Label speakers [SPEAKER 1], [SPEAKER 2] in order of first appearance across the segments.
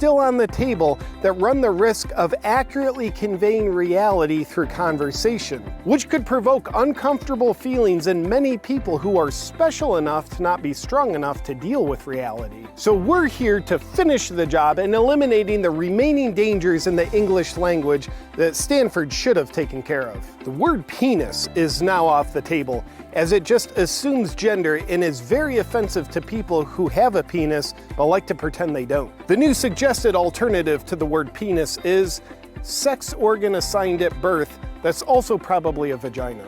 [SPEAKER 1] still on the table that run the risk of accurately conveying reality through conversation, which could provoke uncomfortable feelings in many people who are special enough to not be strong enough to deal with reality. So we're here to finish the job in eliminating the remaining dangers in the English language that Stanford should have taken care of. The word penis is now off the table, as it just assumes gender and is very offensive to people who have a penis but like to pretend they don't. The new suggested alternative to the word penis is sex organ assigned at birth that's also probably a vagina.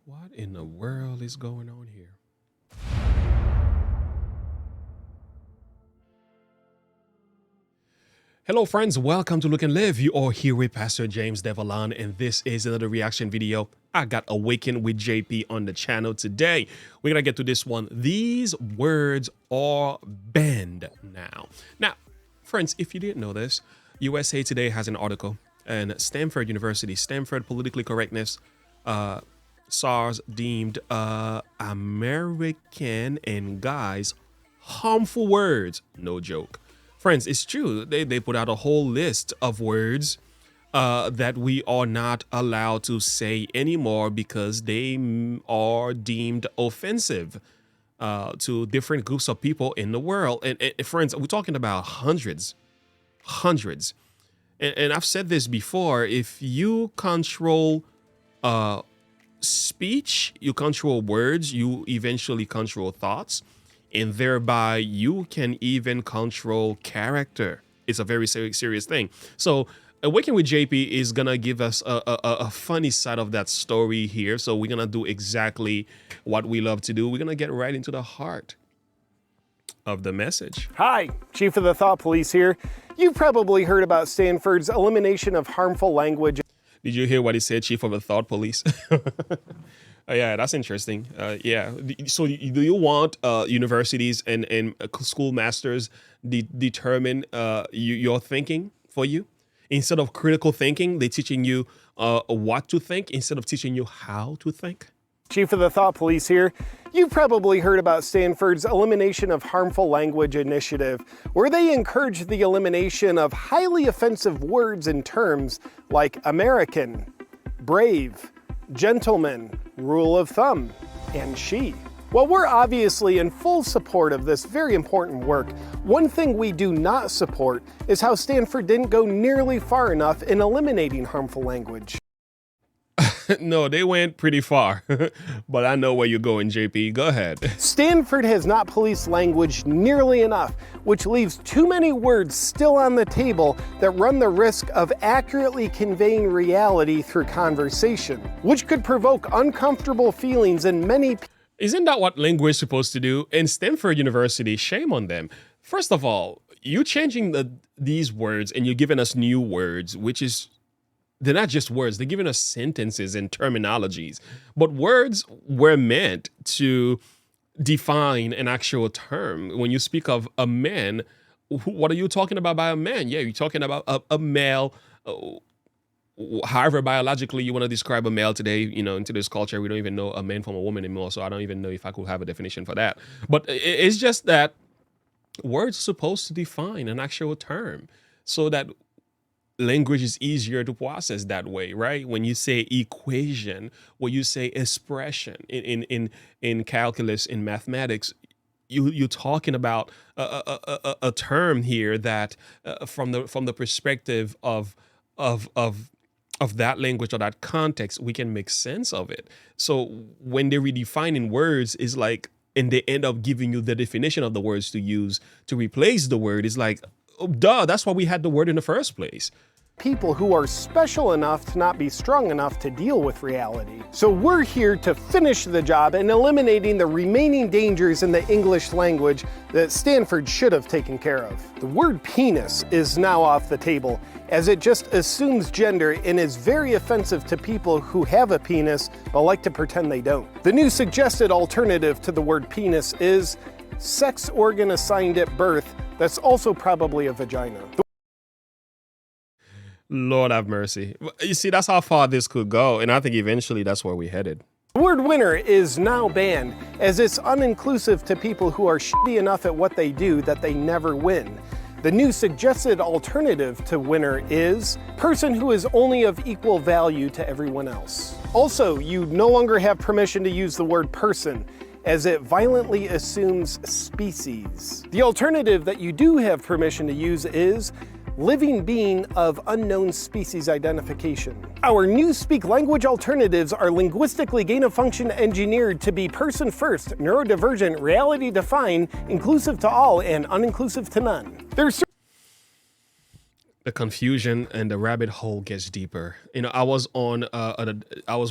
[SPEAKER 2] What in the world is going on here? Hello friends, welcome to Look and Live. You are here with Pastor James Devallon, and this is another reaction video. I got Awaken with JP on the channel today. We're gonna get to this one. These words are banned now. Now, friends, if you didn't know this, USA Today has an article, and Stanford University, Stanford politically correctness, SARS deemed American and guys harmful words. No joke. Friends, it's true. They put out a whole list of words that we are not allowed to say anymore because they are deemed offensive to different groups of people in the world. And friends, we're talking about hundreds. And I've said this before. If you control speech, you control words, you eventually control thoughts. And thereby you can even control character. It's a very serious thing. So Awaken with JP is gonna give us a funny side of that story here. So we're gonna do exactly what we love to do. We're gonna get right into the heart of the message.
[SPEAKER 1] Hi, Chief of the Thought Police here. You've probably heard about Stanford's elimination of harmful language.
[SPEAKER 2] Did you hear what he said, Chief of the Thought Police? Yeah, that's interesting. Yeah. So do you want universities and schoolmasters determine your thinking for you? Instead of critical thinking, they're teaching you what to think instead of teaching you how to think?
[SPEAKER 1] Chief of the Thought Police here. You've probably heard about Stanford's elimination of harmful language initiative, where they encourage the elimination of highly offensive words and terms like American, brave, gentleman, rule of thumb, and she. While we're obviously in full support of this very important work, one thing we do not support is how Stanford didn't go nearly far enough in eliminating harmful language.
[SPEAKER 2] No, they went pretty far, but I know where you're going, JP. Go ahead.
[SPEAKER 1] Stanford has not policed language nearly enough, which leaves too many words still on the table that run the risk of accurately conveying reality through conversation, which could provoke uncomfortable feelings in many people.
[SPEAKER 2] Isn't that what language is supposed to do? And Stanford University, shame on them. First of all, you're changing these words and you're giving us new words, which is, they're not just words, they're giving us sentences and terminologies. But words were meant to define an actual term. When you speak of a man, what are you talking about by a man? Yeah, you're talking about a male. However, biologically, you want to describe a male today, you know, in today's culture, we don't even know a man from a woman anymore. So I don't even know if I could have a definition for that. But it's just that words are supposed to define an actual term so that language is easier to process that way, right? When you say equation, when you say expression in calculus, in mathematics, you're talking about a term here that from the perspective of that language or that context, we can make sense of it. So when they're redefining words, is like, and they end up giving you the definition of the words to use to replace the word, is like, oh, duh, that's why we had the word in the first place.
[SPEAKER 1] People who are special enough to not be strong enough to deal with reality. So we're here to finish the job in eliminating the remaining dangers in the English language that Stanford should have taken care of. The word penis is now off the table, as it just assumes gender and is very offensive to people who have a penis but like to pretend they don't. The new suggested alternative to the word penis is sex organ assigned at birth that's also probably a vagina.
[SPEAKER 2] Lord have mercy. You see, that's how far this could go. And I think eventually that's where we're headed.
[SPEAKER 1] The word winner is now banned, as it's uninclusive to people who are shitty enough at what they do that they never win. The new suggested alternative to winner is person who is only of equal value to everyone else. Also, you no longer have permission to use the word person, as it violently assumes species. The alternative that you do have permission to use is living being of unknown species identification. Our new speak language alternatives are linguistically gain-of-function engineered to be person-first, neurodivergent, reality-defined, inclusive to all, and uninclusive to none.
[SPEAKER 2] The confusion and the rabbit hole gets deeper. You know, I was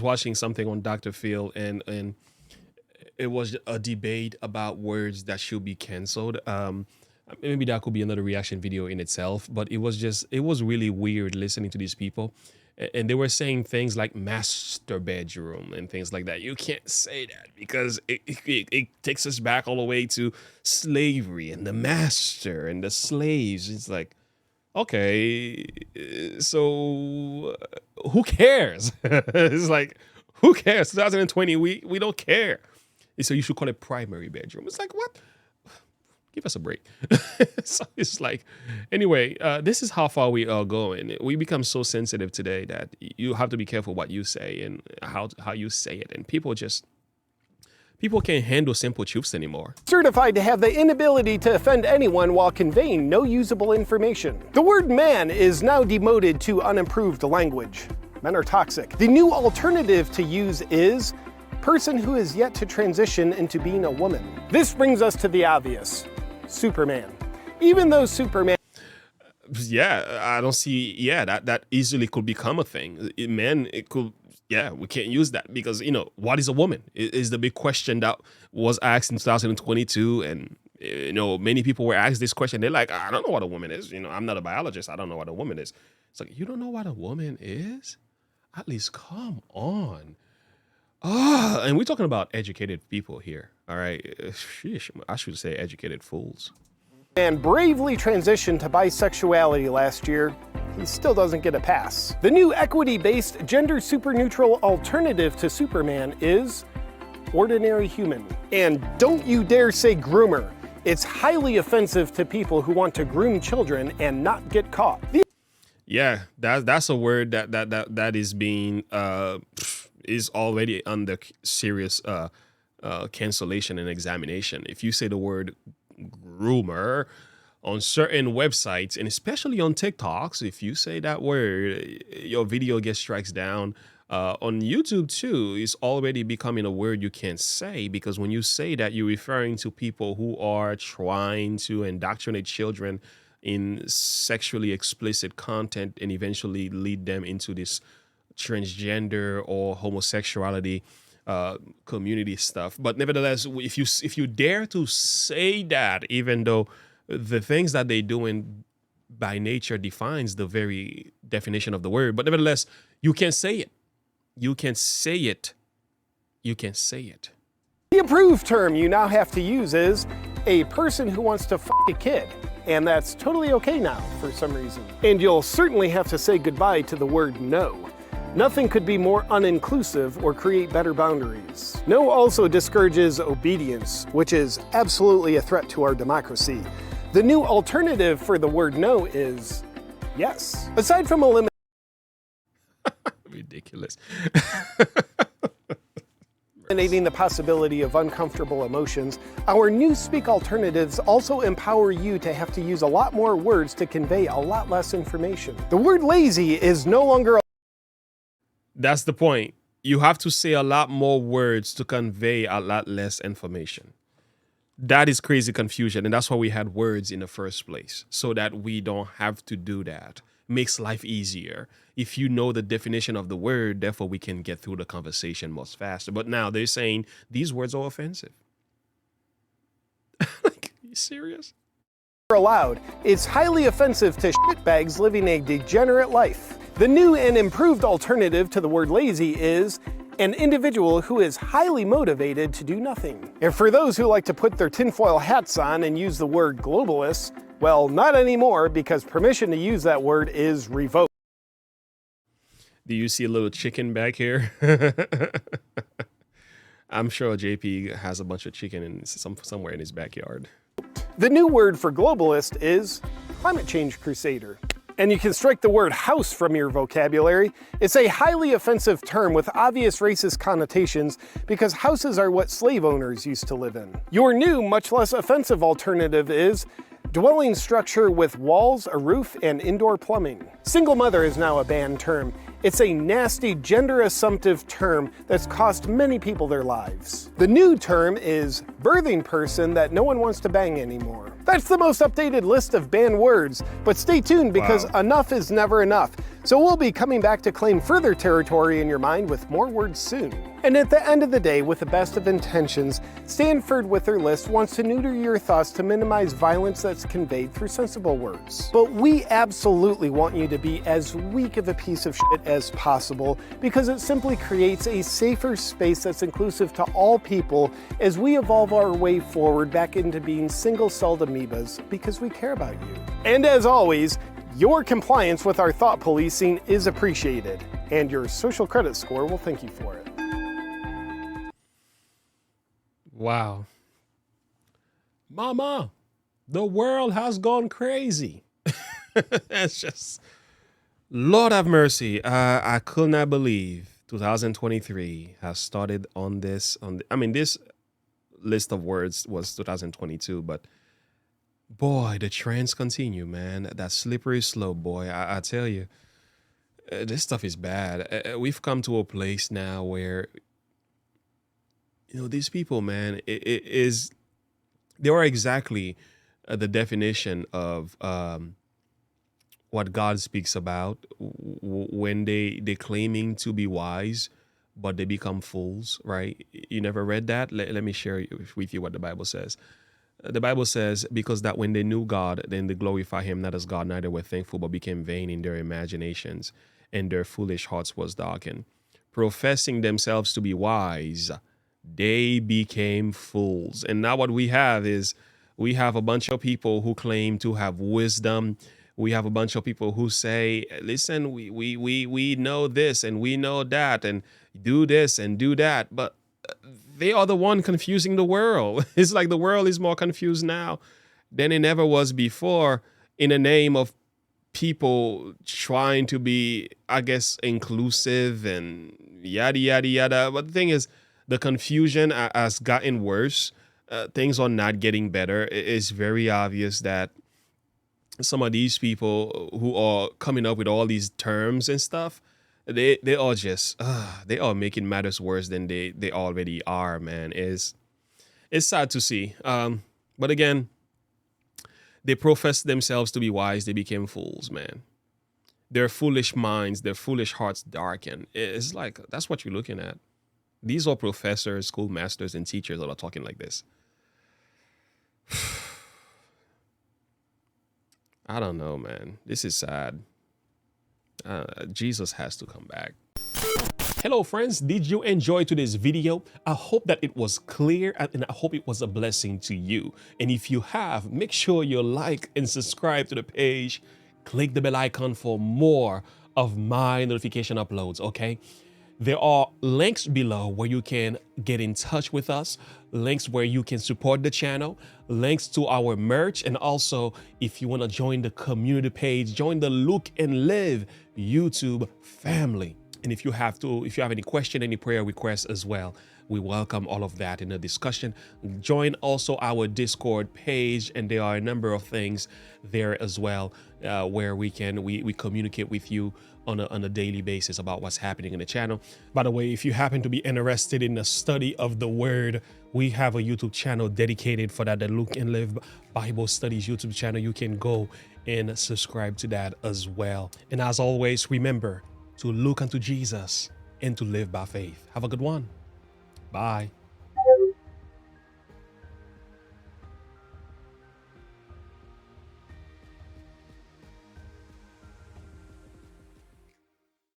[SPEAKER 2] watching something on Dr. Phil, and it was a debate about words that should be canceled. Maybe that could be another reaction video in itself, but it was really weird listening to these people. And they were saying things like master bedroom and things like that. You can't say that because it takes us back all the way to slavery and the master and the slaves. It's like, okay, so who cares? It's like, who cares? 2020, we don't care. So you should call it primary bedroom. It's like, what? Give us a break. So it's like, anyway, this is how far we are going. We become so sensitive today that you have to be careful what you say and how you say it. And people can't handle simple truths anymore.
[SPEAKER 1] Certified to have the inability to offend anyone while conveying no usable information. The word man is now demoted to unimproved language. Men are toxic. The new alternative to use is person who is yet to transition into being a woman. This brings us to the obvious. Superman. Even though Superman...
[SPEAKER 2] Yeah, I don't see... Yeah, that easily could become a thing. It could... Yeah, we can't use that because, you know, what is a woman? Is the big question that was asked in 2022. And, you know, many people were asked this question. They're like, I don't know what a woman is. You know, I'm not a biologist. I don't know what a woman is. It's like, you don't know what a woman is? At least come on. And we're talking about educated people here. All right. Sheesh, I should say educated fools.
[SPEAKER 1] And bravely transitioned to bisexuality last year, he still doesn't get a pass. The new equity-based, gender super-neutral alternative to Superman is ordinary human. And don't you dare say groomer. It's highly offensive to people who want to groom children and not get caught.
[SPEAKER 2] Yeah, that's a word that is being is already under serious cancellation and examination. If you say the word groomer on certain websites, and especially on TikToks, if you say that word, your video gets strikes down. On YouTube too, it's already becoming a word you can't say, because when you say that, you're referring to people who are trying to indoctrinate children in sexually explicit content and eventually lead them into this transgender or homosexuality community stuff. But nevertheless, if you dare to say that, even though the things that they doing by nature defines the very definition of the word, but nevertheless, you can say it. You can say it. You can say it.
[SPEAKER 1] The approved term you now have to use is a person who wants to f a kid. And that's totally okay now for some reason. And you'll certainly have to say goodbye to the word no. Nothing could be more uninclusive or create better boundaries. No also discourages obedience, which is absolutely a threat to our democracy. The new alternative for the word no is yes. Aside from eliminating
[SPEAKER 2] ridiculous.
[SPEAKER 1] Eliminating the possibility of uncomfortable emotions, our new speak alternatives also empower you to have to use a lot more words to convey a lot less information. The word lazy is no longer...
[SPEAKER 2] That's the point. You have to say a lot more words to convey a lot less information. That is crazy confusion, and that's why we had words in the first place, so that we don't have to do that. Makes life easier. If you know the definition of the word, therefore we can get through the conversation much faster. But now they're saying these words are offensive. Like, are you serious?
[SPEAKER 1] Allowed. It's highly offensive to shitbags living a degenerate life. The new and improved alternative to the word lazy is an individual who is highly motivated to do nothing. And for those who like to put their tinfoil hats on and use the word globalist, well, not anymore, because permission to use that word is revoked.
[SPEAKER 2] Do you see a little chicken back here? I'm sure JP has a bunch of chicken in somewhere in his backyard.
[SPEAKER 1] The new word for globalist is climate change crusader. And you can strike the word house from your vocabulary. It's a highly offensive term with obvious racist connotations because houses are what slave owners used to live in. Your new, much less offensive alternative is dwelling structure with walls, a roof, and indoor plumbing. Single mother is now a banned term. It's a nasty, gender-assumptive term that's cost many people their lives. The new term is birthing person that no one wants to bang anymore. That's the most updated list of banned words, but stay tuned because enough is never enough. So we'll be coming back to claim further territory in your mind with more words soon. And at the end of the day, with the best of intentions, Stanford with their list wants to neuter your thoughts to minimize violence that's conveyed through sensible words. But we absolutely want you to be as weak of a piece of shit as possible because it simply creates a safer space that's inclusive to all people as we evolve our way forward back into being single-celled amoebas because we care about you. And as always, your compliance with our thought policing is appreciated, and your social credit score will thank you for it.
[SPEAKER 2] Wow. Mama, the world has gone crazy. It's just, Lord have mercy. I could not believe 2023 has started on this. This list of words was 2022, but boy, the trends continue, man. That slippery slope, boy. I tell you, this stuff is bad. We've come to a place now where, these people, man, they are exactly the definition of what God speaks about when they claiming to be wise, but they become fools, right? You never read that? Let me share with you what the Bible says. The Bible says, because that when they knew God, then they glorify him not as God, neither were thankful, but became vain in their imaginations, and their foolish hearts was darkened. Professing themselves to be wise, they became fools. And now what we have is we have a bunch of people who claim to have wisdom. We have a bunch of people who say, listen, we know this and we know that and do this and do that. But they are the one confusing the world. It's like the world is more confused now than it ever was before in the name of people trying to be, I guess, inclusive and yada, yada, yada. But the thing is, the confusion has gotten worse. Things are not getting better. It's very obvious that some of these people who are coming up with all these terms and stuff, they are just they are making matters worse than they already are, man. It's sad to see. But again, they profess themselves to be wise. They became fools, man. Their foolish minds, their foolish hearts darken. It's like, that's what you're looking at. These are professors, schoolmasters, and teachers that are talking like this. I don't know, man. This is sad. Jesus has to come back. Hello, friends. Did you enjoy today's video? I hope that it was clear and I hope it was a blessing to you. And if you have, make sure you like and subscribe to the page. Click the bell icon for more of my notification uploads, okay? There are links below where you can get in touch with us, links where you can support the channel, links to our merch, and also if you want to join the community page, join the Look and Live YouTube family. And if you have any question, any prayer requests as well, we welcome all of that in the discussion. Join also our Discord page, and there are a number of things there as well where we communicate with you on a daily basis about what's happening in the channel. By the way, if you happen to be interested in the study of the word, we have a YouTube channel dedicated for that, the Look and Live Bible Studies YouTube channel. You can go and subscribe to that as well. And as always, remember to look unto Jesus and to live by faith. Have a good one. Bye.